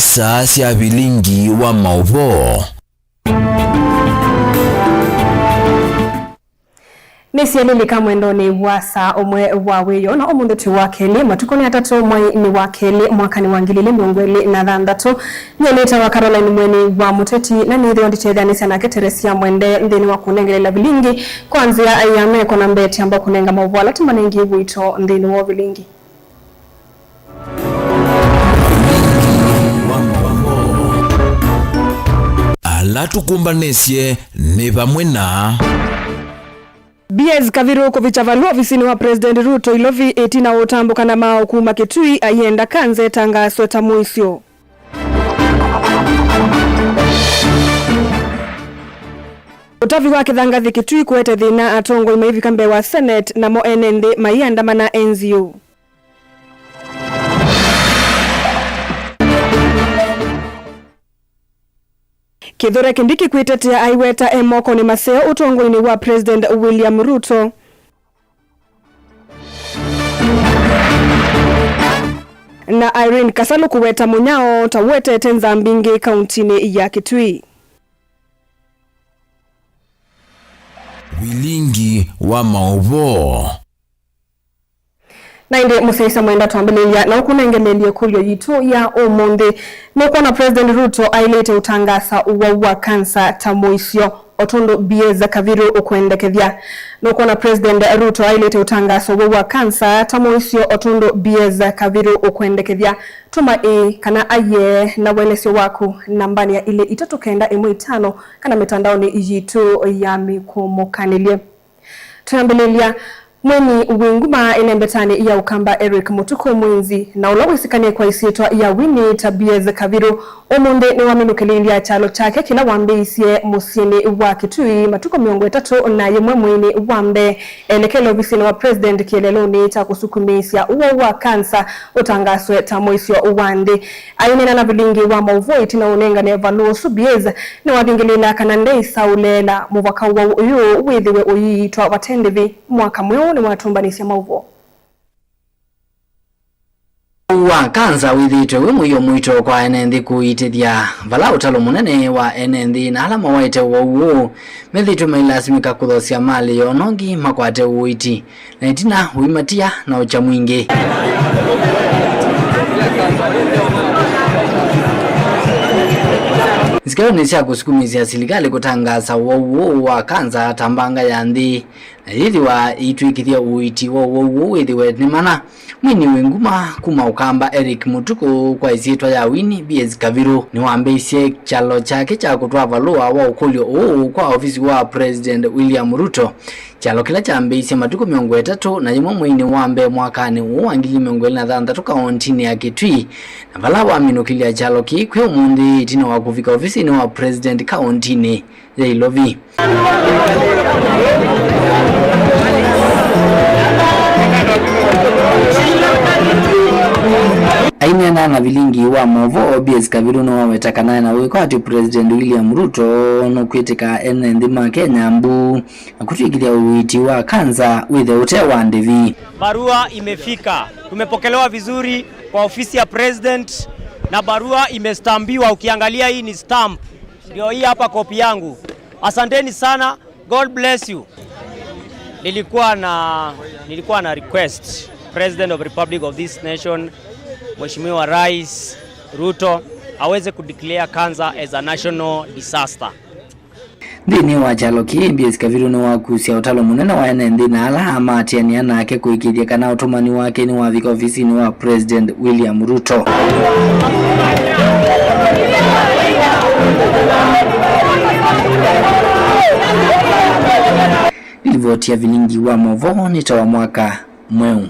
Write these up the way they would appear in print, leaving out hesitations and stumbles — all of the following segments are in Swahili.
saa cia bilingi wa mauvo. Nisielilika mwendoni wa saa omwe wa wiyo na omundu tu wakeli matukoni atatu mwai ni wakeli mwaka ni wangilili miongweli na dhandatu nyelita wa Caroline mweni wa muteti na nithi onditedhanisa na Teresia mwende nthini wa kunengelela bilingi kwanzia ayame kona mbeti ambao kunenga mauvala timanengi wito nthini wa bilingi. Alatukumbanesye ni vamwe na B.S. Kaviru kuvichavalu ofisini wa President Ruto ilovi etina utambuka na mao kuma Kitui ayenda kanze tanga sweta muisyo. Utavi wa kithangathi Kitui kuete thina atongo imaivi kambe wa Senate na mo enende maiandamana NZU. Kithure Kindiki kuitetea aiweta emoko ni maseo utongoni wa President William Ruto. Na Irene Kasalu kuweta munyao tawete tenza mbingi kauntini ya Kitui. Bilingi wa mauvo. Na inde museisa mwenda tuambilia na ukunengelelio kulyo yitu ya omonde noko na President Ruto ailete utangasa uwa kansa tamuisyo otondo B.S. Kaviru ukwendekethia noko na President Ruto ailete utangasa uwa kansa tamuisyo otondo B.S. Kaviru ukwendekethia tuma kana aye na welesyo waku nambani ya ile 395 kana mitandaoni yitu ya mikumukanilie tuambilia mweni winguma inembetani ya ukamba Eric Mutuku Mwinzi na ulawisikanie kwa isietwa ya Winnie B.S. Kaviru omunde ni waminukilia chalo chake kila wambe isie musini wa Kitui matuko miongo 3 na yemwe mwini wambe elekelo visini wa President kieleloni cha kusukumisia uwa kansa utangaswe tamoisyo uwande ayinena na bilingi wa mauvo itina unenga ne valuo B.S. ni wabingilila kanandei saulela muvaka uwa uyu withiwe uyitwa watendevi mwaka mweo ni watumbanisia mauvo. Wa kanza withitwe wimuyo mwito kwa NND kuitithia vala utalo munene wa NND na alama waite wauo methitwe mailasimika kuthosia mali yonongi makwate uiti na itina uimatia na ucha mwingi. Sikero nisha kusukumizia serikali kutangaza wauo wa kanza tambanga ya nthi na hithi wa itwikithia uiti wauo withiwe ni mana mwini winguma kuma ukamba Eric Mutuku kwa isietwa ya Winnie B.S. Kaviru ni wambeisye chalo chake cha kutwa valua wa ukulio kwa ofisi wa President William Ruto chalo kila chambeisye matuku miongo 3 na yimwe mwini wambe mwakani uwangili miongo 23 kauntini ya Kitui na vala waminukilia chalo kikwe umundi itina wa kufika ofisi ni wa President kauntini ya Ilovi. Aina na bilingi wa movo B.S. Kaviru no wetakana na wekati President William Ruto no kwitika NND ma Kenya mbu kutikilia uiti wa kanza with hotel wa Ndevi. Barua imefika. Tumepokelewa vizuri kwa ofisi ya President na barua imestambiwa. Ukiangalia hii ni stamp. Ndio hii hapa kopi yangu. Asanteni sana. God bless you. Nilikuwa na request President of Republic of this nation Mheshimiwa Rais Ruto aweze kudeclare cancer as a national disaster. Ndini wa chalo ki B.S. Kaviru no wakusia utalo munene wa NND na alama atiania nake kuikithia kana utumani wake ni wa vika ofisi ni wa President William Ruto. Ilivotia vilingi wa movo nitawa mwaka mweu.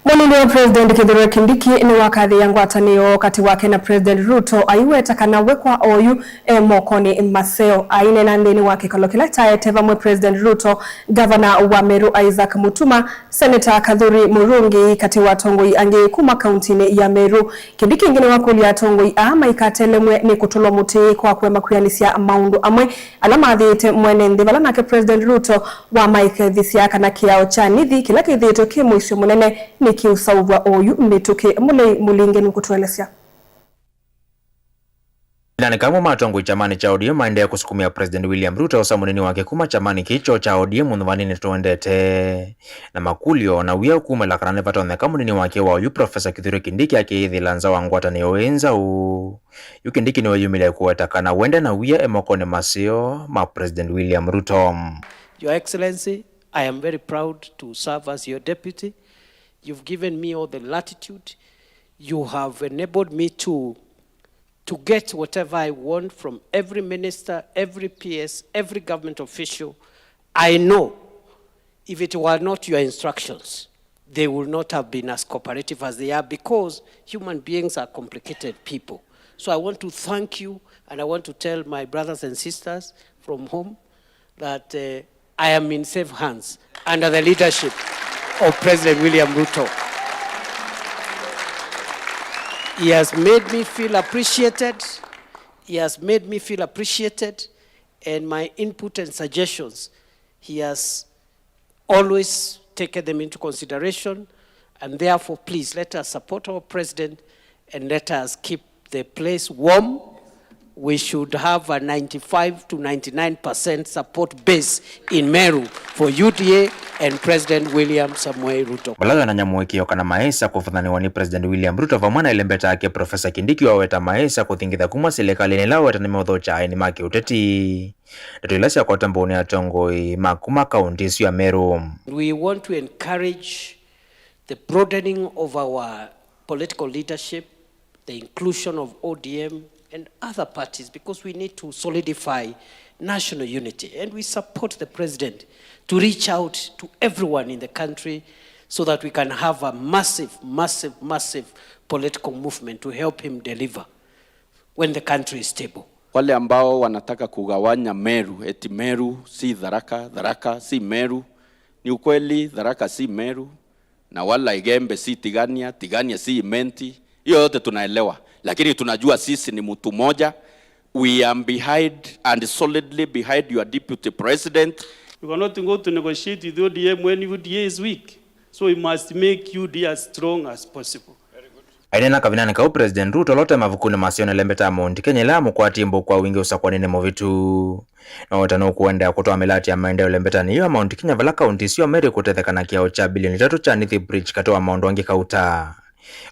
Mwini wa President Kithure Kindiki ni wakadhi yangu atanio kati wake na President Ruto aiweta kana wekwa oyu mokoni maseo aine na ndeni wake kalokila tae teva mwe President Ruto Governor wa Meru Isaac Mutuma Senator Kadhuri Murungi kati watongoi ange kuma kauntini ya Meru Kindiki ingine wakuli atongoi ama ikatele mwe ni kutulo muti kwa kwema kuyanisia maundu amwe alama adhite mwene ndivala nake President Ruto wa Mike dhisiaka na kiao cha nithi kila kithito kimu isio munene ni sauvwa oyu mituke mulinge nukutuelesya. Ndani kama matongo chamani cha ODM maendelea kusukumia President William Ruto usamunini wake kuma chamani kicho cha ODM mundhuvanini tuendete na makulio na uya ukume la karane patone kamunini wake wa uyu Professor Kithure Kindiki akithi lanza wangwata ni oenza yu Kindiki ni wayumile kuwetakana wende na uya emokone masio ma President William Ruto. Your Excellency, I am very proud to serve as your deputy. You've given me all the latitude. You have enabled me to get whatever I want from every minister, every PS, every government official. I know if it were not your instructions, they would not have been as cooperative as they are, because human beings are complicated people. So I want to thank you, and I want to tell my brothers and sisters from home that I am in safe hands under the leadership of President William Ruto. He has made me feel appreciated. He has made me feel appreciated, and my input and suggestions, he has always taken them into consideration. And therefore, please let us support our president and let us keep the place warm. We should have a 95 to 99% support base in Meru for UDA and President William Samoei Ruto. Walaga na nyamuweki yokana maesa kufadhaniwa ni President William Ruto vamwana ilembeta ake Professor Kindiki waweta maesa kuthingitha kuma serikali nilaweta ni meodhocha aini maki uteti. Natuilasya kwa tamboni ya tongoi makuma kaunti ya Meru. We want to encourage the broadening of our political leadership, the inclusion of ODM and other parties, because we need to solidify national unity. And we support the president to reach out to everyone in the country so that we can have a massive political movement to help him deliver when the country is stable. Wale ambao wanataka kugawanya Meru, eti Meru si Tharaka, Tharaka si Meru, ni ukweli Tharaka si Meru, na wala Igembe si Tigania, Tigania si Imenti, hiyo yote tunaelewa. Lakini tunajua sisi ni mtu moja. We are behind and solidly behind your deputy president. We cannot go to negotiate with ODM when UDA is weak. So we must make UDA as strong as possible. Aina kavinani ka President Ruto lote mavukuni masione lembeta Mount Kenya lamu kwa timbo kwa wingi usakwa nene movitu. Na watano kuenda kutoa melati ya maendeleo lembeta ni hiyo Mount Kenya vala kaunti sio Meru kutethekana kiao cha bilioni 3 cha Nithi Bridge katoa Mount wangi kauta.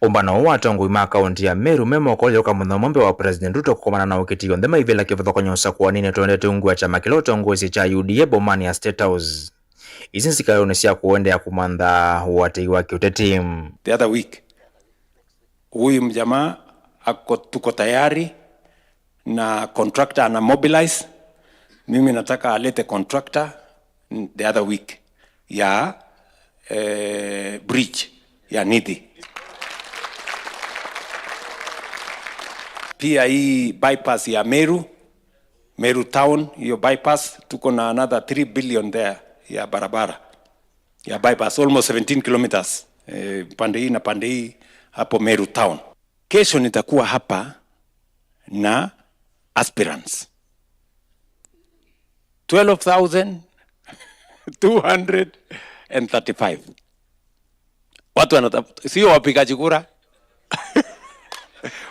Umbana uwa tongu ima kaunti ya Meru memo kwa yoka mudhamombe wa President Ruto kukomana na ukiti yondema hivela kifadho kwenye usakwa nini tuendete ungu wa chama kiloto ungu isi cha UDA bomani ya State House. Isinsi kayo nisia kuende ya kumanda wate waki uteti. The other week, huyu mjamaa tuko tayari na contractor ana mobilize. Mimi nataka alete contractor the other week ya bridge ya Nithi. Pia hii bypass ya Meru town, hiyo bypass tuko na another 3 billion there ya barabara ya bypass, almost 17 kilometers pande hii na pande hii hapo Meru town. Kesho nitakuwa hapa na aspirants 12,235 watu wanatafuta, sio wapigaji kura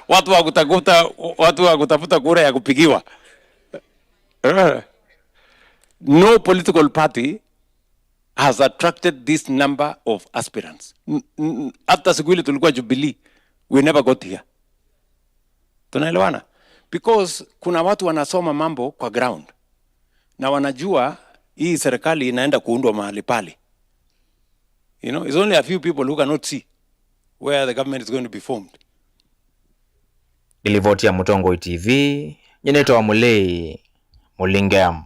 watu wa kutafuta kura ya kupigiwa. No political party has attracted this number of aspirants. Hata siku ile tulikuwa Jubilee, we never got here. Tunaelewana? Because kuna watu wanasoma mambo kwa ground na wanajua hii serikali inaenda kuundwa mahali pale. You know, it's only a few people who cannot see where the government is going to be formed. Ilivotia Mutongo TV, nyeneto wa Mulei, Mulingam.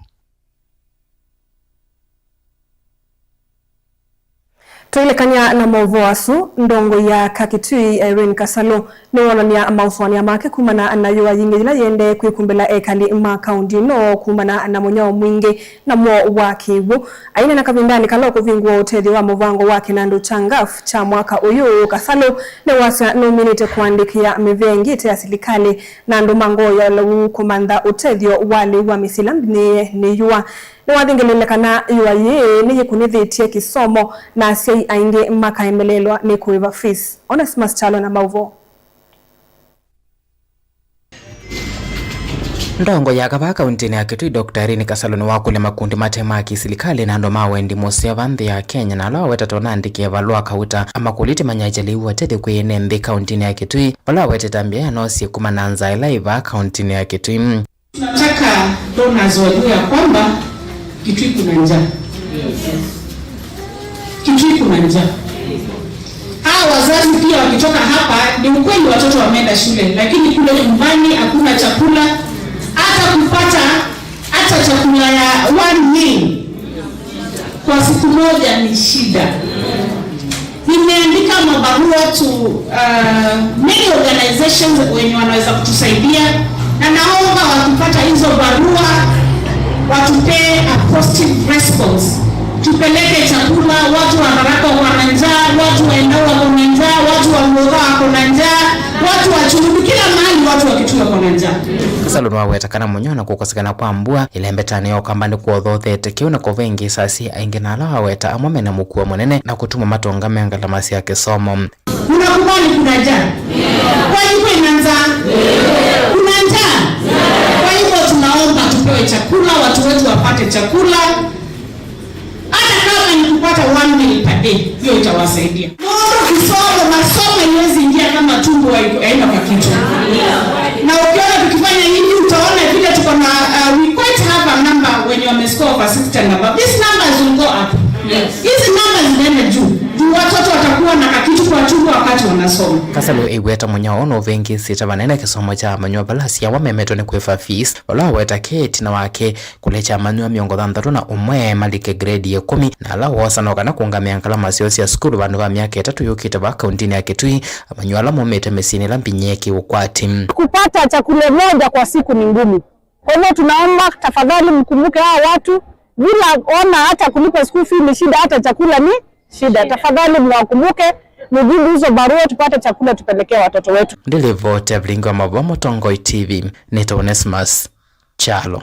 Tuilekanya na mauvoasu ndongo ya Kakitui Irene Kasalo ni wonania mauswania make kumana na yuwa yingejila yende kuikumbela ekali makaundi no kumana na monyao mwingi na mwo wakiwu. Aina na kabindani kaloko vingu wa utedi wa movango wake na ndo changafu cha mwaka uyu. Kasalo ni wasa nominate kuandikia mivengite ya silikali na ndo mango ya lawu kumanda utedio wali wa misilambi ni yuwa ni wathingelelekana UIA ni yikunithitie kisomo na aciai aingi makaemelelwa ni kuiva fees. Onesmus Chalo na Mauvo. Ndongo ya gava kauntini ya Kitui Dr. Irene Kasalo ni wakule makundi matema kisilikali na ndo mawendi moseva nthi ya Kenya na lao wetata onandikie valua kauta ama kuliti manyajali watete kuyene nthi kauntini ya Kitui valua wetata mbia nosi kumananza ilaiva kauntini ya Kitui. Tunataka donors wajue ya kwamba Kitui kuna njaa. Kitui kuna njaa. Wazazi pia wakitoka hapa ni ukweli watoto wameenda shule, lakini kule nyumbani hakuna chakula. Hata kupata hata chakula ya 1 meal kwa siku moja ni shida. Nimeandika mabarua to many organizations wenye wanaweza kutusaidia, na naomba wakipata hizo barua watupe a positive response. Tupeleke chakula, watu wa Haraka wana njaa, watu wa Endau wana njaa, watu wa Mlolongo wana njaa, watu wa Chulubi, kila mahali watu wa Kitui wana njaa. Kasalo no wetakana munyona kukosekana kwa mbua ilembetani yo kambani kuothothete kiuna ko vengi sasi aingi na ala weta amome na mukua munene na kutuma matonga mengala masi ya kisomo. Unakubali kuna njaa? Kwa hivyo inaanza kuna njaa. Kwa hivyo tunaomba tupewe chakula, watu wetu wapate chakula. Kupata 1 meal per day, hiyo itawasaidia. Kisomo, masomo iwezi ingia kama tumbo haina kwa kichwa. Na ukiona tukifanya hivi utaona vile tuko na we quite have a number when you are score over 60 and above. These numbers will go up. Hizi numbers zinaenda juu. Watoto watakuwa na kitu kwa tumbo wakati wanasoma. Kasalo igweta munyao no vengi sita banene kisomo cha manywa balasi ya wamemeto ni kwefa fees wala weta keti na wake kulecha manywa miongo thanthatu na umwe malike grade ya 10 na ala wasanoka na kuungamia nkala masiosi ya skulu bandu ba miaka 3 yukite ba kauntini ya Kitui manywa ala momete mesini la mpinyeki ukwati. Kupata chakula moja kwa siku ni ngumu. Kwa hivyo tunaomba tafadhali mkumbuke hao watu, bila ona hata kulipa school fee ni shida, hata chakula ni shida. Tafadhali mwakumbuke, mjibu hizo barua tupate chakula tupelekea watoto wetu. Ndilivote Blingo wa Mabomo Tongoi TV, Nito Onesmus Chalo.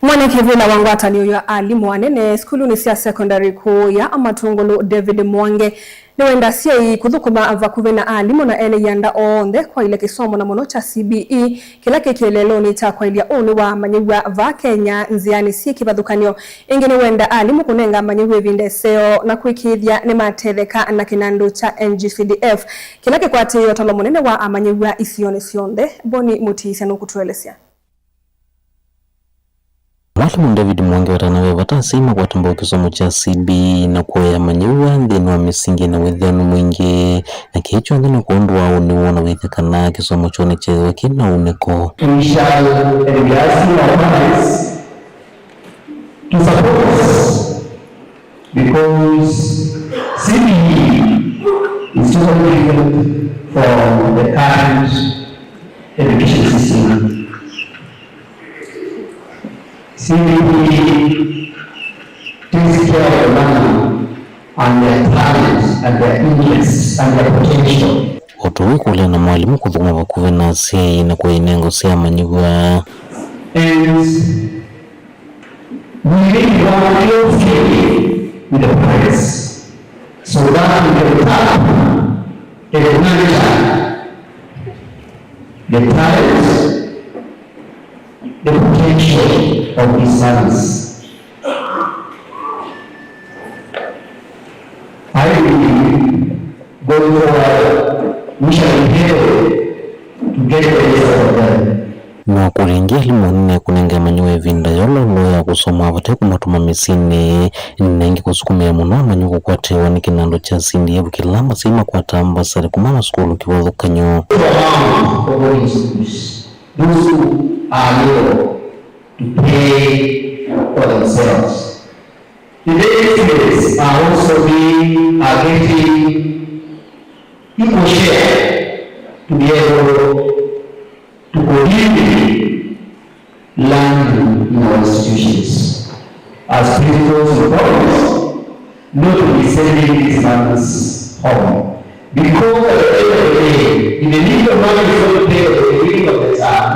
Mwana Kevina Wangwata ni ya alimu wanene skulu ni sia secondary kuu ya Amatungulu David Mwange ni wenda siya kuthukuma avakuve na alimu na ene yanda onde kwa ile kisomo na mono cha CBE kila kikielelo ni cha kwa ilia unu wa manyiwa va Kenya nziani siya kibadhukanyo ingini wenda alimu kunenga manyiwe vindeseo na kuikidhia ni matedheka na kinandu cha NGCDF kila kikwati yotalo monene wa manyiwa isione sionde Boni Mutisi nukutuelesea. Mwalimu David Mwange watanawe watasima kwa tumbo kisomo cha CBE na kwa ya manyiwa ndino wa misingi na wedhanu mwingi na kicho ndino kuondwa uniwona wethekana kisomo chone chewe kina uneko. We shall be asking our parents to support us because CBE is totally different from the current education system. CBE takes care of the learner and their talents and their interests and their potential. Otuwe kule na mwalimu kuthukuma wakuwe na sei na kwa inengo sea manyiwa. And we need to work closely with the parents so that we can tap and nurture the talents, the potential of these sons. I believe going forward, we shall be able to get the best of them. Na kuringia limu nne kunenge manyiwe vinda yolo loya kusoma wate kumatuma misini nengi kusukumia muna manyuko kwa tewa ni kinando cha sindi yebu kilamba sima kwa tamba sari kumana skulu kiwazo kanyo. Those who are able to pay for themselves. Today's students are also getting equal share to be able to continue learning in our institutions. As principals and parents, not to be sending these sons home. Because at the end of the day, if they need the money for the pay at the beginning of the term,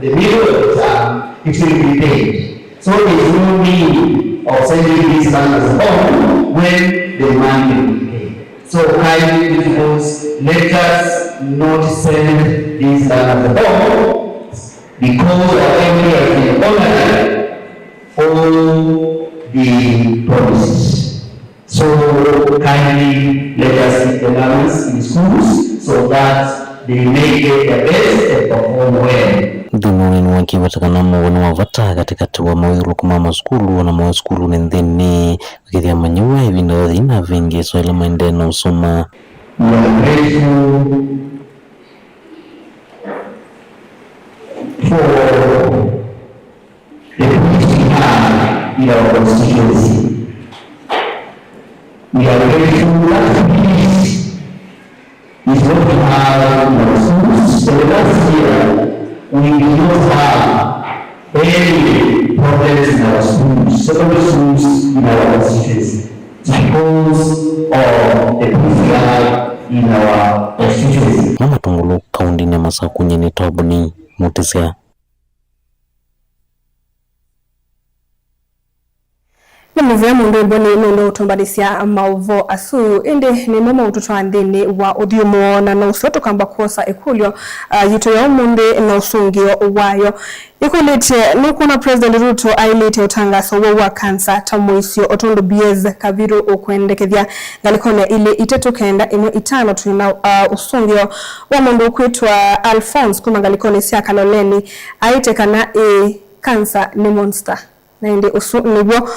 the middle of the term, it will be paid. So there is no need of sending these letters home when the money will be paid. So kindly, principals, let us not send these letters home because whatever has been honored all the promises. So kindly let us keep the balance in schools so that they may get the best and perform well. Dhumuni wakiwatakana mwana wavata katikati wa mawiru kumama skulu na mawa skulu nendeni wakithia manyua hivi ndo dhina vingi swala maendena usoma. We are grateful for the peace we have in our constituency. We are grateful that peace is what we have in our schools. For the last year, we did not have any problems in our schools, secondary schools in our constituency, because of the peace we have in our constituency. Mama Tungulu kaundi ni Masakunye ni Tobni Mutisia. Nimevya mundu mboni nondo utombadisia mauvo asu indi ni mama ututu andini wa udiumo na nausoto kamba kuosa ekulio yito ya umunde na usungio wayo. Ikulite nukuna President Ruto ailite utangaso wa kansa tamuisio otondo biez kaviru ukuendekevya galikone ili itetu kenda ino itano tuina usungio wa mundu kuitwa Alphonse kuma galikone siya kaloleni aitekana kansa ni monster. Na indi nibwo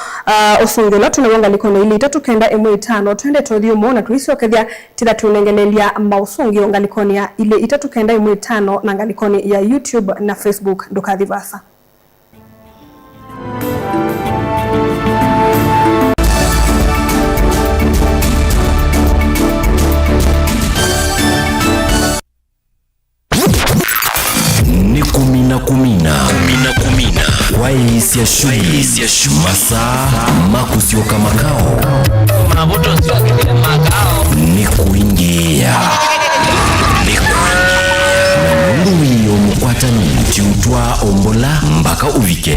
usungula tunawanga likone ili itatu kenda emu itano tuende todhiyo mwona tuisio kevya tida tunengelelia mausungio ngalikoni ya ili itatu kenda emu itano na ngalikoni ya YouTube na Facebook ndoka dhivasa. Ni kumina Waisi ya shughuli Masaa makusioka makao ni kuingia na mundu wiyo mkwatani tiutwa ombola mpaka uvike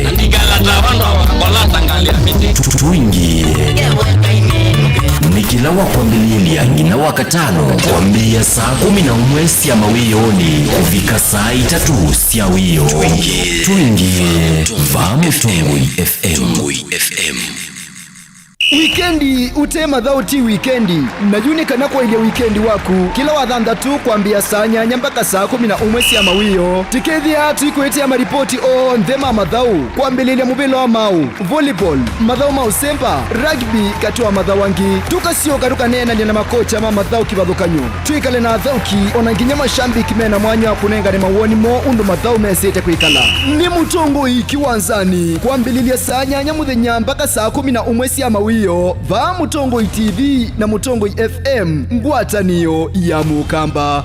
tuingie nikila wakwambililia ngina wakatano kwambia saa 11 siya mawiyoni kuvika saa 3 siya wiyo tuingie Vamu Tungui FM. Wikendi utema dhauti wikendi najuni kanakwa ile wikendi waku kila wadhanda tu kuambia saa nyanya mpaka saa 11 siya mawiyo tikethia tuikuetea maripoti o ndhema madhau kuambililia mubilo wa mau volleyball madhau mausempa rugby katua madhau wangi tukasio karuka nena nina makocha ma madhau kibadhukanyo tuikale na dhauki onanginya mashambiki mena mwanya kunenga ni mawoni mo undu madhau mesete kuikala ni mutongo ikiwanzani kuambililia saa nyanya muthenya mpaka saa 11 siya mawiyo va Mutongo TV na Mutongo FM ngwataniyo ya mukamba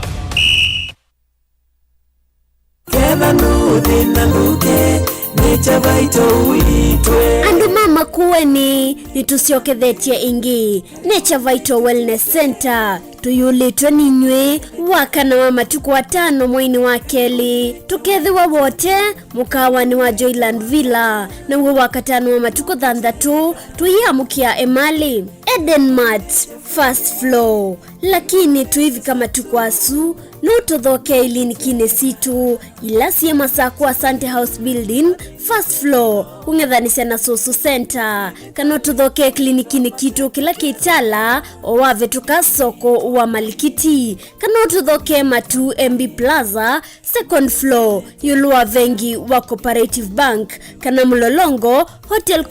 Andu mama kuweni nitusiokethetie ingi Nature Vital Wellness Center tuyulitwe ninywe wakana wa matuku watano mwaini wa keli tukethiwa wote mukawani wa Joyland Villa na uwe wakatano wa matuku thandatu tuyamukia Emali Eden Mart first floor lakini tuivi kama tukwasu nutothoke ilini kine situ ila siya masaku Asante House Building first floor ungethanisya na Soso Center kanotothoke klinikini kitu kila kitala owave tukasoko wa Malikiti kanotothoke matu MB Plaza second floor yuluwa vengi wa Cooperative Bank kana Mlolongo Hotel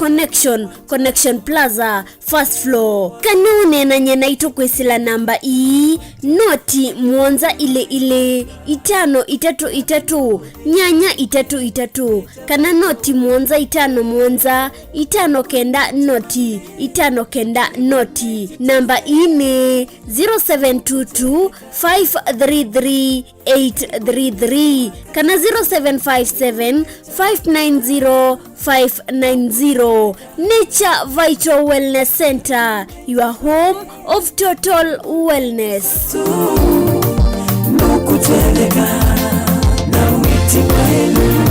Connection Plaza first floor kanune na nyena itokwesila namba noti muonza ile 533 nyanya 33 kana noti muonza 5 muonza 5 kenda noti 5 kenda noti namba ni 0722 533 833 kana 0757 590 590 Nature Vital Wellness Center, your home of total wellness. Nukuteleka na witi kwenu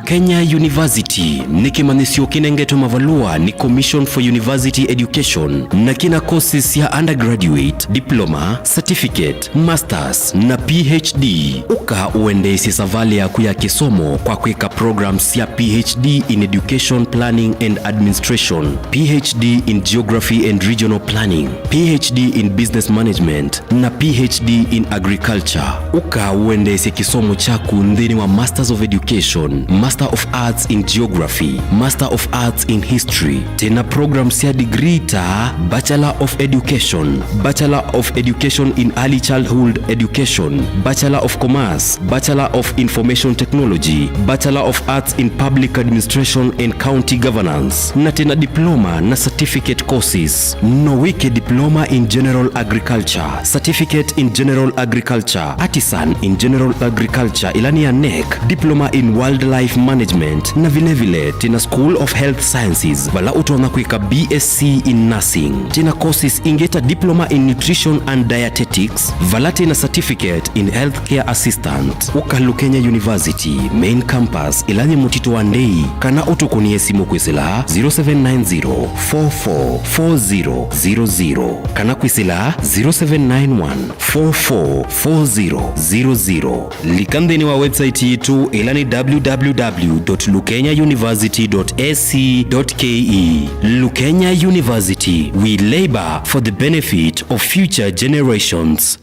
Lukenya University ni kimanisio kinengeto mavalua ni Commission for University Education na kina courses ya undergraduate, diploma, certificate, masters na PhD. Uka uendesi savali ya kuya kisomo kwa kweka programs ya PhD in Education Planning and Administration, PhD in Geography and Regional Planning, PhD in Business Management na PhD in Agriculture. Uka uendesi kisomo chaku ndini wa Masters of Education, Master of Arts in Geography, Master of Arts in History. Tena programs ya degree ta Bachelor of Education, Bachelor of Education in Early Childhood Education, Bachelor of Commerce, Bachelor of Information Technology, Bachelor of Arts in Public Administration and County Governance. Na tena diploma na certificate courses. Nowike diploma in General Agriculture, Certificate in General Agriculture, Artisan in General Agriculture ilani ya NEC, Diploma in Wildlife Management na vile tena School of Health Sciences vala utona kuika BSc in Nursing. Tena courses ingeta Diploma in Nutrition and Dietetics vala tena Certificate in Healthcare Assistant. Uka Lukenya University Main Campus ilani Mutito Wandei kana utukunie simu kwisila 0790 444000 kana kwisila 0791 444000. Likandeni wa website yetu ilani www.lukenyauniversity.ac.ke. Lukenya University, we labor for the benefit of future generations.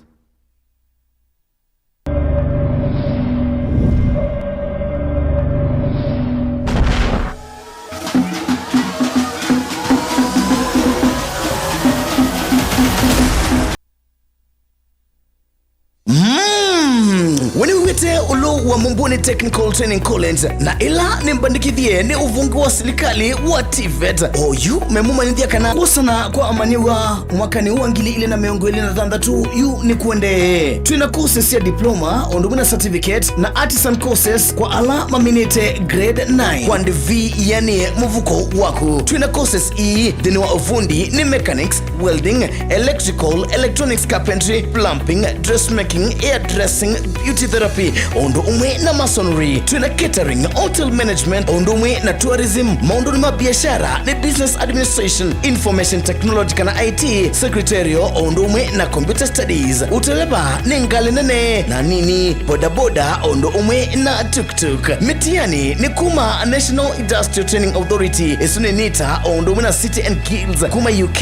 Wete ulo wa Mumbuni Technical Training College na ila nimbandikithie ni uvungu wa serikali wa TVET. Oyu memuma nithia kana usana kwa amaniwa mwakani uangili ile na miongo ile na thandatu yu ni kuende. Twina courses ya diploma, ondumina certificate na artisan courses kwa ala maminete grade 9. Kwa V yani muvuko waku. Twina courses dini wa ufundi ni mechanics, welding, electrical, electronics, carpentry, plumbing, dressmaking, hairdressing, beauty therapy, ondo umwe na masonry. Twina catering, hotel management, ondo umwe na tourism, maondo ni mabiashara ni business administration, information technology kana IT, secretarial, ondo umwe na computer studies. Uteleba ni ngali nene na nini bodaboda, ondo umwe na tuk-tuk. Mitiani ni kuma National Industrial Training Authority, isuni NITA, ondo umwe na City and Guilds, kuma UK,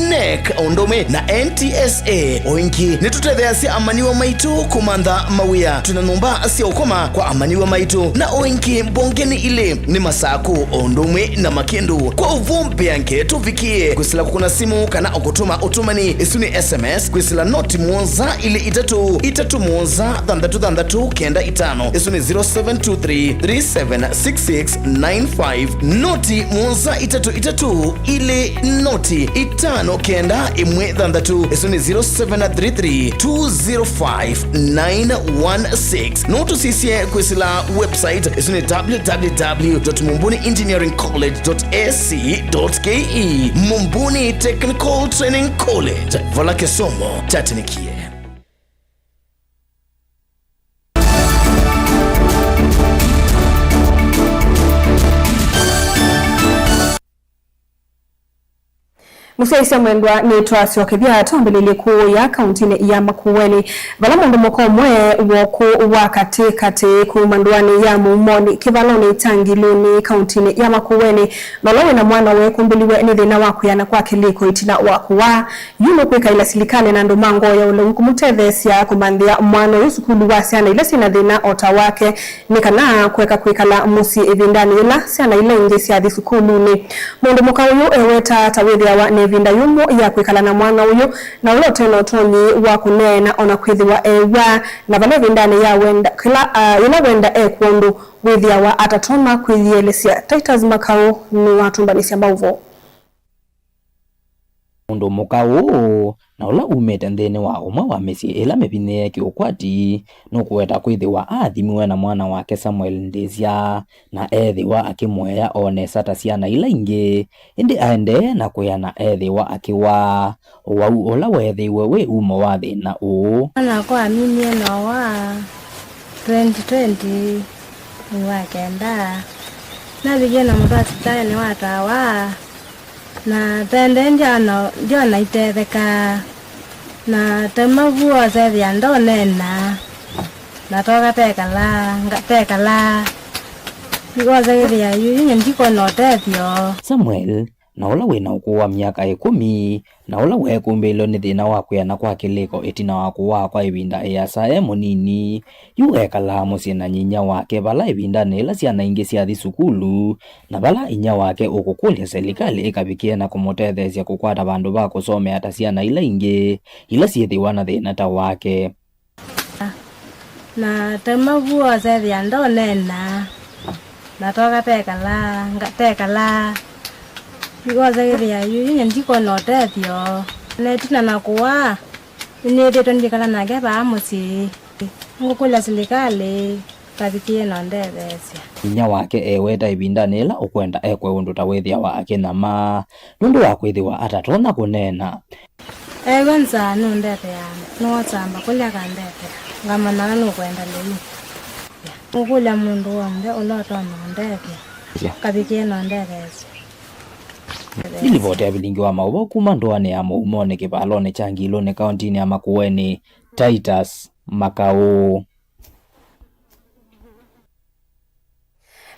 NEC, ondo umwe na NTSA. Oinki ni tutethea si amaniwa maitu kumanda mawia. Tunanumba asia ukoma kwa amaniwa maitu na oinki mbongeni ile ni Masaku, ondomwe na Makindu. Kwa uvumbi yanke tuvikie kwisila kukuna simu kana okutuma utumani isuni SMS kwisila noti muonza ile itatu muonza thandatu kenda itano isuni 0723376695 noti muonza itatu ile noti itano kenda imwe thandatu isuni 0733205916 notu sisie kwisila website isuni www.mumbuniengineeringcollege.ac.ke. Mumbuni Technical Training College, vala kisomo tatinikie. Musaisia mwendwa ni tuasio kithia tombelele kuu ya kauntini ya Makueni. Vala mundu moko mwe woku wakati kumandwani ya Mumoni kivaloni Tangiluni kauntini ya Makueni. Nolowe na mwana we kumbiliwe ni dhina waku ya na kwa kiliko itina waku wa yuno kweka ila silikane na ndomango ya ule kumutethesya kumandia mwana yusukulu wa siana ila sina dhina ota wake nikana kweka la musi evindani ila siana ila inge siadhi sukuluni. Mundu moka uyu eweta tawithia wa nevinda yumo ya kwikala na mwana uyu na ulote na utoni wa kunena ona kwithiwa ewa na vale vindani ya wenda kila ina wenda kuondu withia wa atatoma kwithielesia. Titus Makau ni watumbanisi ambao mundu mukau na ula umete nthini wa umwe wa misi ila mevine kiukwati nukuweta kwithiwa athimiwe na mwana wake Samuel Ndizia na ethiwa akimweya one sata ciana ila ingi indi aende na kuyana ethiwa akiwa wau ula wethiwe we umo wa thina uu ana kwa mimi na wa 2020 wakenda na vijana mvasitaya ni watawa na tende ndio naitetheka na temavuo zethia ndonena na toka tekala ngoza ithia yunya ndiko notethio. Samuel na ula wina ukuu wa miaka 10 na ula wekumbilo ni thina wa kuyana kwa kiliko itina waku wa kwa ivinda easa munini yuekala musyi na nyinya wake vala ivinda nila ciana ingi ciathi sukulu na vala inya wake ukukulya serikali ikavikie na kumutethesya kukwata vandu va kusomea ta ciana ila ingi ila ciithiwa na thina ta wake. Na temavuo zethia ndonena na toka tekala ngoza ithia yunya ndiko notethio netina nakuwa nithitwe ndikala nake vamusyi ngukulya serikali kavikie nondethesya. Inya wake eweta ivinda nila ukwenda ekwe undu ta withia wake nama nundu wa kwithiwa atatona kunena ewe nza nundethea nuotsamba kulya kandethea ngamana nukwenda lei ngukulya mundu wonde ulotona ndethea kavikie nondethesya. Ilivoti ya vilingi wa maubo kuma ndoane ya maumone kivalone changilone kauntini ya Makueni. Titus Makau.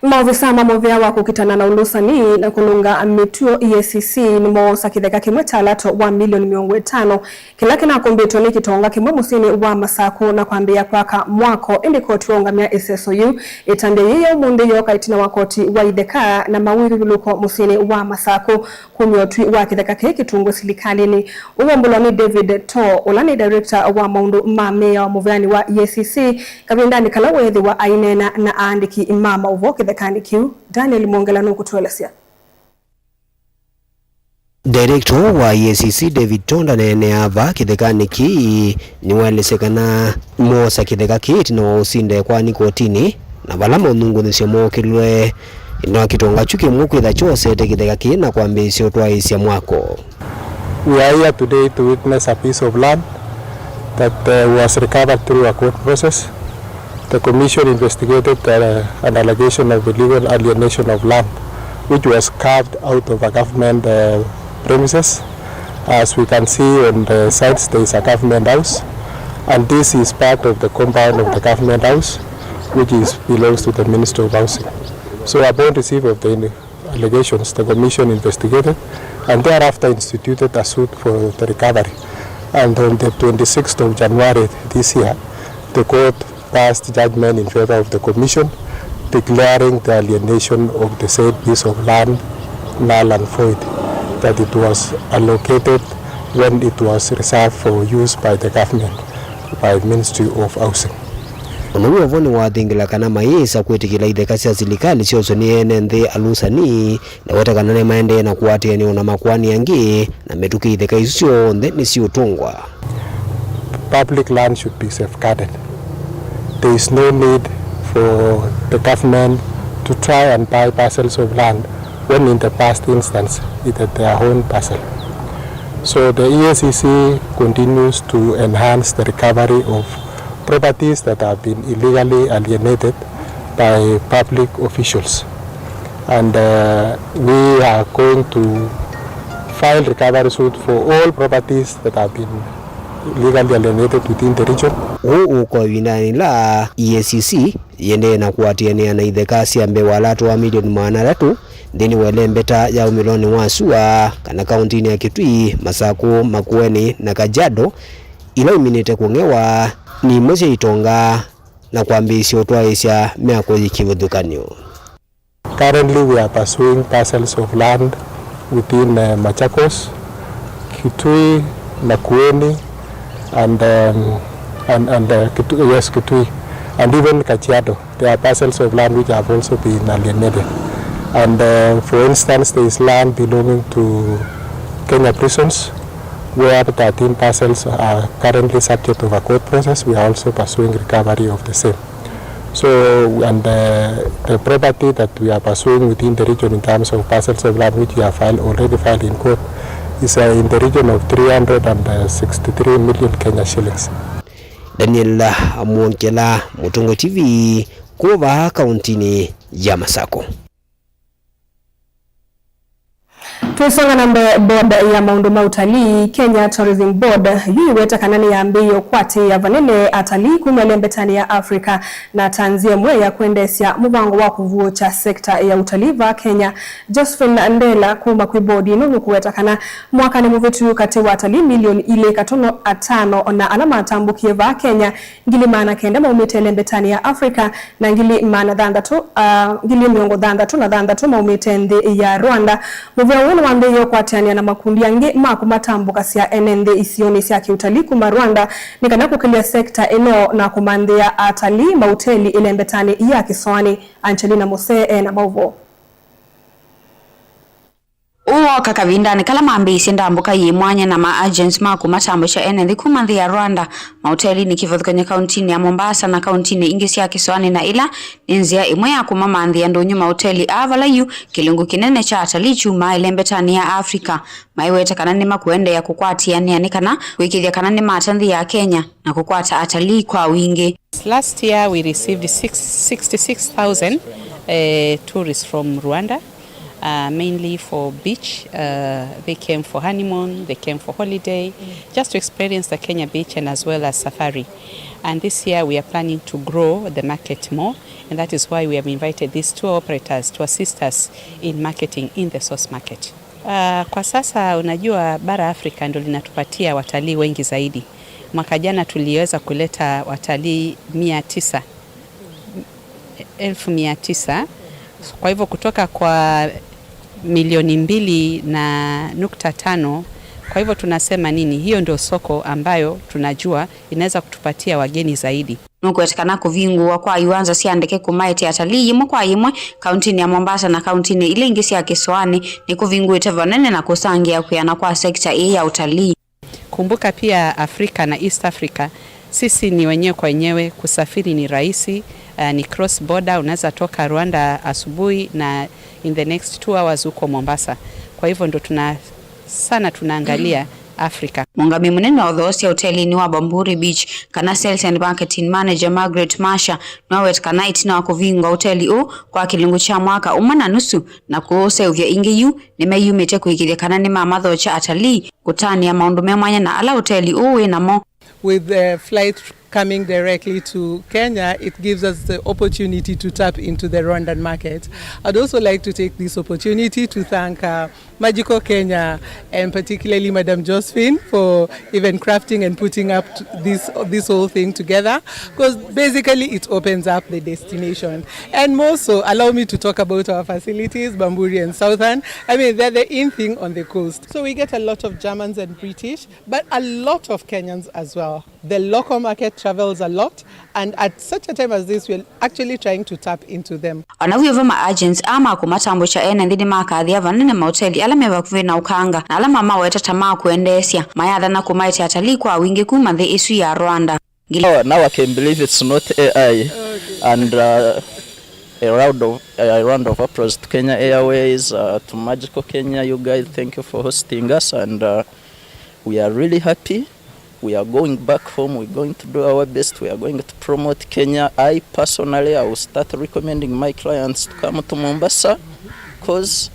Maofisa mamovia wa kukitana na ulusani na kulunga mituo EACC ni moosa kitheka kimwe talato wa milioni 500 kila kinakumbitwo ni kitonga kimwe musini wa Masaku na kwambia kwaka mwako ili koti wangamia SSOU itambia yiyo umundi yoka itina wa koti wa ideka na mawiri viluko musini wa Masaku kumiotwi wa kitheka kitungu silikali ni uwambuloni David To ulani director wa maundu mamea wa moviani wa EACC kabindani kalawethi wa ainena na aandiki imama uvo kanikiu Daniel Mongela nukutuelezea. Director wa EACC David Tonda nene ava kithekani ki niwelesekana mosa kitheka kiti na usinde kwa nikotini na vala munungu nisio mokilwe ino kitonga chuki mukwitha chose te kitheka ki na kwambisio twaisya mwako. We are here today to witness a piece of land that was recovered through a court process. The Commission investigated an allegation of illegal alienation of land, which was carved out of a government premises. As we can see on the sides, there is a government house, and this is part of the compound of the government house, which belongs to the Ministry of Housing. So upon receipt of the allegations, the Commission investigated and thereafter instituted a suit for the recovery. And on the 26th of January this year, the court passed judgment in favor of the Commission, declaring the alienation of the said piece of land null and void, that it was allocated when it was reserved for use by the government, by Ministry of Housing. Onuwe voni wathingila kana maisa kwetikila itheka cia serikali cionso ni ene nthi alusani na wetakana ne maende na kuatia ni ona makwani yangi na metuki itheka icio nthe ni ciutungwa. Public land should be safeguarded. There is no need for the government to try and buy parcels of land when in the past instance it had their own parcel. So the EACC continues to enhance the recovery of properties that have been illegally alienated by public officials. And we are going to file recovery suit for all properties that have been legally alienated within the region. Uko winani la EACC yende na kuatiania na itheka cia mbewa latu wa milioni 300 thini welembeta ya umiloni wa Sua kana kauntini ya Kitui, Masaku, Makueni na Kajiado ila iminite kungewa ni moja itonga na kwambisio twaisya miako yikivuthukanio. Currently we are pursuing parcels of land within Machakos, Kitui, Makueni and Kitui, and even Kajiado. There are parcels of land which have also been alienated. And for instance, there is land belonging to Kenya prisons, where 13 parcels are currently subject to a court process. We are also pursuing recovery of the same. So, and the property that we are pursuing within the region in terms of parcels of land which we have already filed in court is in the region of 363 million Kenya shillings. Daniel Mongela, Mutungo TV, kuva kauntini ya Masako. Tusonga na board ya maundu ma utalii Kenya Tourism Board yuiweta kanani ya mbiyo kwati ya vanene atalii kumelembetani ya Afrika na tanzia mwe ya kuendesya mubango wa kuvuo cha sekta ya utalii va Kenya. Josephine Ndela kuma kwi board ino kuweta kana mwaka ni muvitu kati wa atalii milioni ile katono atano na alama atambukie va Kenya ngili maana kenda maumite lembetani ya Afrika na ngili maana dhandatu ngili miongo dhandatu maumite ndi ya Rwanda. Muvya wambeyo kwa tania na makundi yange makumatambuka siya enende isioni siya kiutalii kuma Rwanda nikana kukilia sekta eno na kumandia atalii mauteli ilembetani ya Kiswani. Angelina Mose na Mauvo. Uo kakavinda ni kala maambisi ndambuka yimwanya na ma-agents makumatambusha enende kumanthi ya Rwanda. Mauteli ni kifadhukanya kauntini ya Mombasa na kauntini ingisi ya Kiswani na ila ninzia imwe ya kumamanthi ya ndonyu mauteli avalayu kilungu kinene cha atalii chuma ilembetani ya Afrika. Maiweta kanani makuende ya kukwati ya nianikana wikidhia kanani matanthi ya Kenya na kukwata atalii kwa wingi. Last year we received 66,000 tourists from Rwanda. Mainly for beach, they came for honeymoon, they came for holiday, just to experience the Kenya beach and as well as safari. And this year we are planning to grow the market more, and that is why we have invited these two operators to assist us in marketing in the source market. Kwa sasa unajua bara Afrika ndio linatupatia watalii wengi zaidi. Mwaka jana tuliweza kuleta watalii 900,000. Kwa hivyo kutoka kwa milioni 2.5. Kwa hivyo tunasema nini? Hiyo ndio soko ambayo tunajua inaweza kutupatia wageni zaidi. Nukuetekana kuvingua kwa yuanza siandeke kumaite atalii yimwe kwa yimwe kauntini ya Mombasa na kauntini ile ingisi ya Kiswani ni kuvinguite vanene na kusangia kuyana kwa sekta hii ya utalii. Kumbuka pia Afrika na East Africa sisi ni wenyewe kwa wenyewe, kusafiri ni rahisi. Ni cross border, unaweza toka Rwanda asubuhi na in the next 2 hours uko Mombasa. Kwa hivyo ndo tunaangalia Afrika. Mungami munene wa odhosi ya hoteli ni wa Bamburi Beach kana sales and marketing manager Margaret Masha nawet kana itina wakuvinga hoteli kwa kilungu cha mwaka umana nusu na kuose uvya ingiyu nimeyumete kuikiria kana ni mamadho cha atalii kutani ya maundu memwanya na ala hoteli namo. With the flight coming directly to Kenya, it gives us the opportunity to tap into the Rwandan market. I'd also like to take this opportunity to thank Magical Kenya and particularly Madam Josephine for even crafting and putting up this whole thing together, because basically it opens up the destination. And more so, allow me to talk about our facilities, Bamburi and Southern. I mean, they're the in thing on the coast. So we get a lot of Germans and British, but a lot of Kenyans as well. The local market travels a lot, and at such a time as this, we're actually trying to tap into them. Anawiova ma-agents ama kumatambusha ene ndini makaadhia vanene mauteli ala meva kuvina ukanga na ala mama weta tamaa kuendesya mayadha na kumaiti atalii kwa wingi kumanthi isu ya Rwanda. Now I can believe it's not AI. And a round of applause to Kenya Airways, to Magical Kenya. You guys, thank you for hosting us, and we are really happy. We are going back home. We're going to do our best. We are going to promote Kenya. I personally, I will start recommending my clients to come to Mombasa because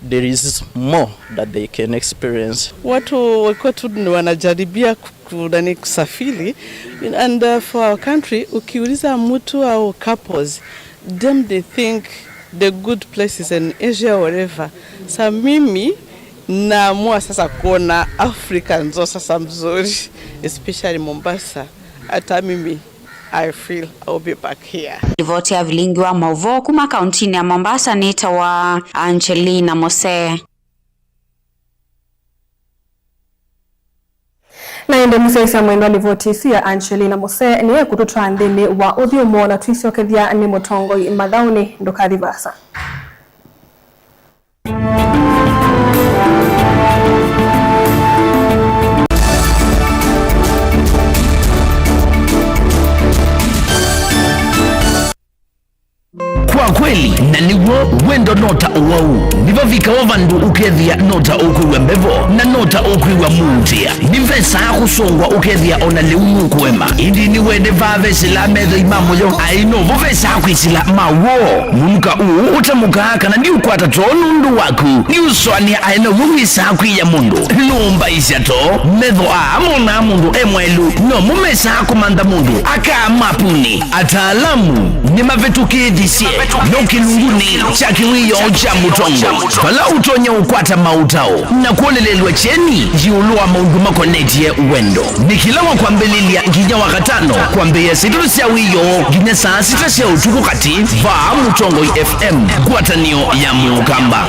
there is more that they can experience. Watu walikuwa tu wanajaribia kusafiri, and for our country, ukiuliza mtu au couples, they think the good places in Asia or wherever. So mimi naamua sasa kuona Afrika nzo sasa mzuri, especially Mombasa. Hata mimi I feel I'll be back here. Ripoti ya Vilingi wa Mauvo kuma kauntini ya Mombasa ni tawa Angelina Mose. Na ende msesa mwendo alivotisi ya Angelina Mose niye kututua ndini wa udhiumo na tuisio kethia ni motongo imadhauni ndokadhi basa. wa kweli na niwo wendo nota uwau nivo vikawa vandu ukethia nota ukwiwa mbevo na nota ukwiwa muntia nivesa kusongwa ukethia ona liunu kwema indi ni wende vave sila metho imamu yo aino vovesa kwisila mawo munuka uu utamukaka na niukwata tonu ndu waku niuswania aino vuvisa kwiya mundu lumba isyato metho mona mundu emwelu no mumesa kumanda mundu aka mapuni ataalamu ni mavetukidhisye no kilunguni cha kiwiyo cha mutongo pala utonya ukwata mautao na kuolelelwa cheni jiulua maundu makonetie uwendo nikilawa kwa mbelilia nginya wakatano kwa mbeye situlu siya wiyo nginya saa sita siya utuku kati vaa Mutongo FM kwatanio ya Mukamba.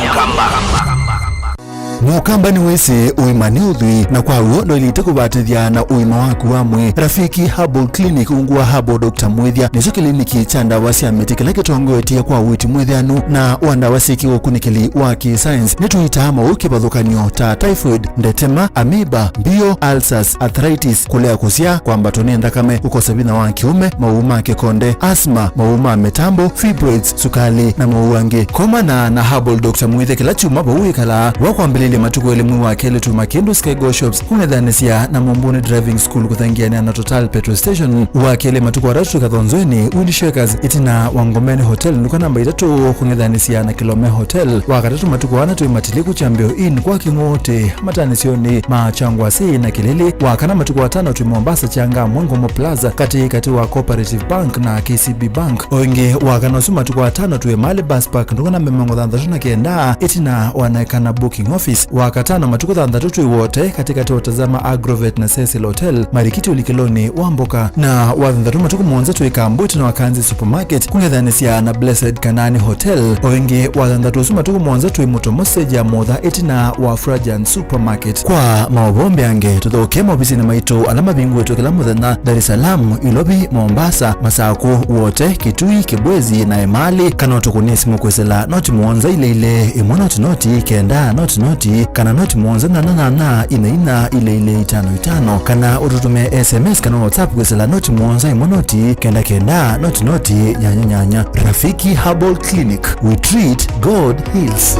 Mukamba ni wese uimani udhui na kwa uo ndo ilite kubatithia na uima waku wamwe Rafiki Herbal Clinic ungua Herbal Dr. Mwithia niso kliniki cha ndawa cia miti kila kitongo etia kwa witi mwithianu na wandawa siki ukunikili wa ki-science nituita mauki bathukanio ta typhoid, ndetema, amoeba, bio, ulcers, arthritis, kulea kusia kwa mbatoni ndakame, ukosabina wa kiume, mauma kikonde, asma, mauma metambo, fibroids, sukali na mauange. Koma na Herbal Dr. Mwithia kila chuma baui kala wakwa mbelele matuko elimu wa kele tumakindu Skygo Shops kumedhanisia na Mumbuni Driving School kuthangiana na Total Petrol Station wa kele matuko waratu kathonzweni Wind Shakers itina Wangomeni Hotel nuka namba 3 kumedhanisia na Kilome Hotel wakatatu matuko wana tuimatiliku Chambio Inn kwa kingote matanisioni machangwa si na kilele wakana matuko watano Mombasa Changa Mwangomo Plaza kati wa Cooperative Bank na KCB Bank oinge wakana suma matuko watano tuwe Mali Bus Park nuka namba 39 itina wanaekana booking office wakatano matuko 33 wote katika watazama Agrovet na Cecil Hotel Marikiti ulikiloni Wamboka na wathandatu matuko mwanza tuikambuti na Wakanzi Supermarket kungedhanisia na Blessed Kanani Hotel oinge wathandatu matuko mwanza tuimotomoseja modha itina wa Frajan Supermarket kwa maobombe yange tuthokema ofisi na maito alama bingu wetu kila muthenya Dar es Salaam Ilobi Mombasa Masako wote Kitui Kibwezi na Emali kana tukunisi mukwesela noti mwanza ile imona tunoti kenda noti kana noti mwanza na ina ile 55 kana ututume SMS kana WhatsApp kwesela noti mwanza imonoti kenda noti nyanya. Rafiki Herbal Clinic, we treat, God heals.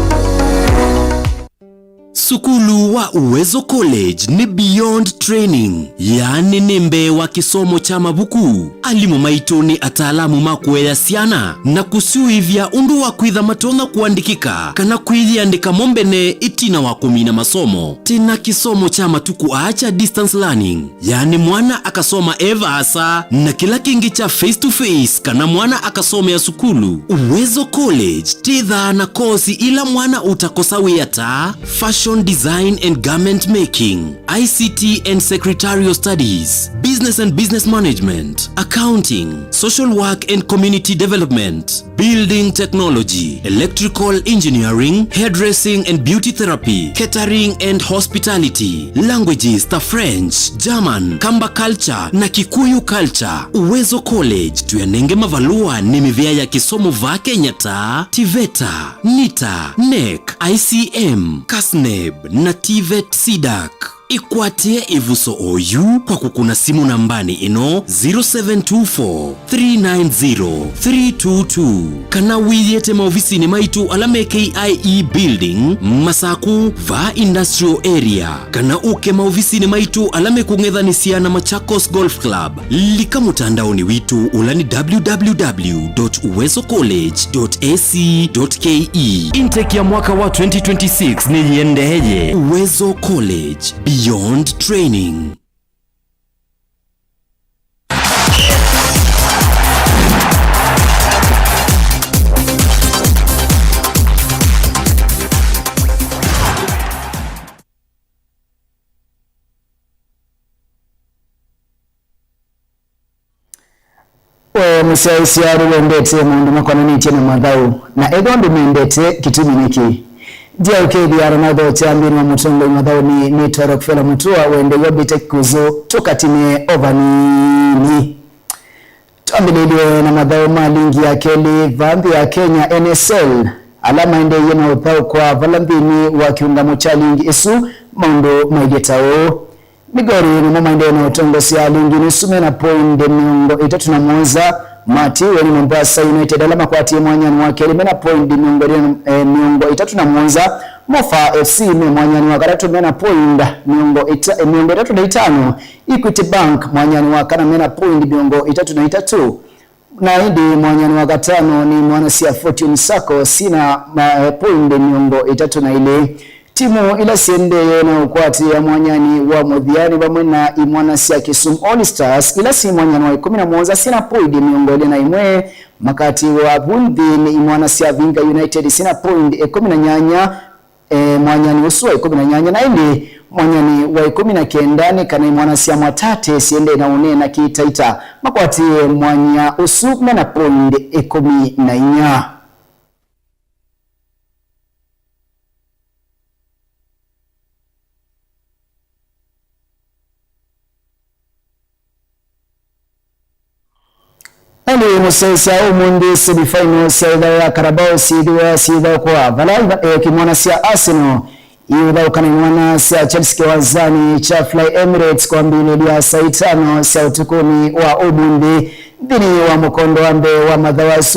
Sukulu wa Uwezo College ni Beyond Training, yani nimbe wa kisomo cha mabuku alimu maitoni ataalamu makwea siana na kusuivya undu wa kwitha matona kuandikika kana kwithiandika mombene itina wa kumina masomo tina kisomo cha matuku acha distance learning, yani mwana akasoma eva asa na kila kingi cha face to face kana mwana akasoma ya sukulu. Uwezo College titha na kosi ila mwana utakosa wiyata fashion design and garment making, ICT and secretarial studies, business and business management, accounting, social work and community development, building technology, electrical engineering, hairdressing and beauty therapy, catering and hospitality, languages ta French, German, Kamba culture na Kikuyu culture. Uwezo College tuyanenge mavalua ni mivya ya kisomo va Kenya ta TVETA, NITA, NEC, ICM, KASNEB na TVET SIDAC. Ikwatie ivuso oyu kwa kukuna simu nambani ino 0724-390-322 kana wiyete maofisini maitu alame KIE Building Masaku va Industrial Area kana uke maofisini maitu alame kungedhanisia na Machakos Golf Club lika mutandaoni witu ulani www.uwezocollege.ac.ke. Intake ya mwaka wa 2026 ni yendeje. Uwezo College, Beyond Training. Musaisi wendete mundu makonanitie na mathau na egondo mendete kitumi niki dia ukedi ya Ronaldo chambini wa Mutongo mathau ni toro kufela mutua wende yobite kuzo tukatime overni tuambililiwe na mathau malingi ya keli vambi ya Kenya NSL alama ende yena uthau kwa valambini wa kiungamo cha lingi isu maundo maigetao Migori ni mama ende na utongo siya lingi nisume na poinde miongo itatu na mwanza Mati weni Mombasa United alama kwa timu mwanyani wake limena point miongo itatu na mwanza. Mofa FC mwanyani wa karatu mena point miongo itatu na itano. Equity Bank mwanyani wa kana mena point miongo itatu na itatu. Na hindi mwanyani wa katano ni Mwanasia Fortune Sacco sina point miongo itatu na ile. Timu ila siende na ukwati ya mwanyani wa Mudhiani bamwena Mwanasia Kisumu All Stars ila si mwanyani wa 11 sina point miongo ile na imwe. Makati wa Bundi ni Mwanasia Vinga United sina point 18. Mwanyani usua 18 na ili mwanyani wa 19 ni kana Mwanasia Mwatate siende na une na Kitaita makwati mwanya usu na point 14. Ani musesa umundi semi-finals ya Carabao sidwa kwa Valai Mwanasia Arsenal yudha ukana Mwanasia Chelsea wazani cha Fly Emirates kwa mbili ya saa 5 saa utukuni wa umundi dhini wa mkondo ambe wa madhawasu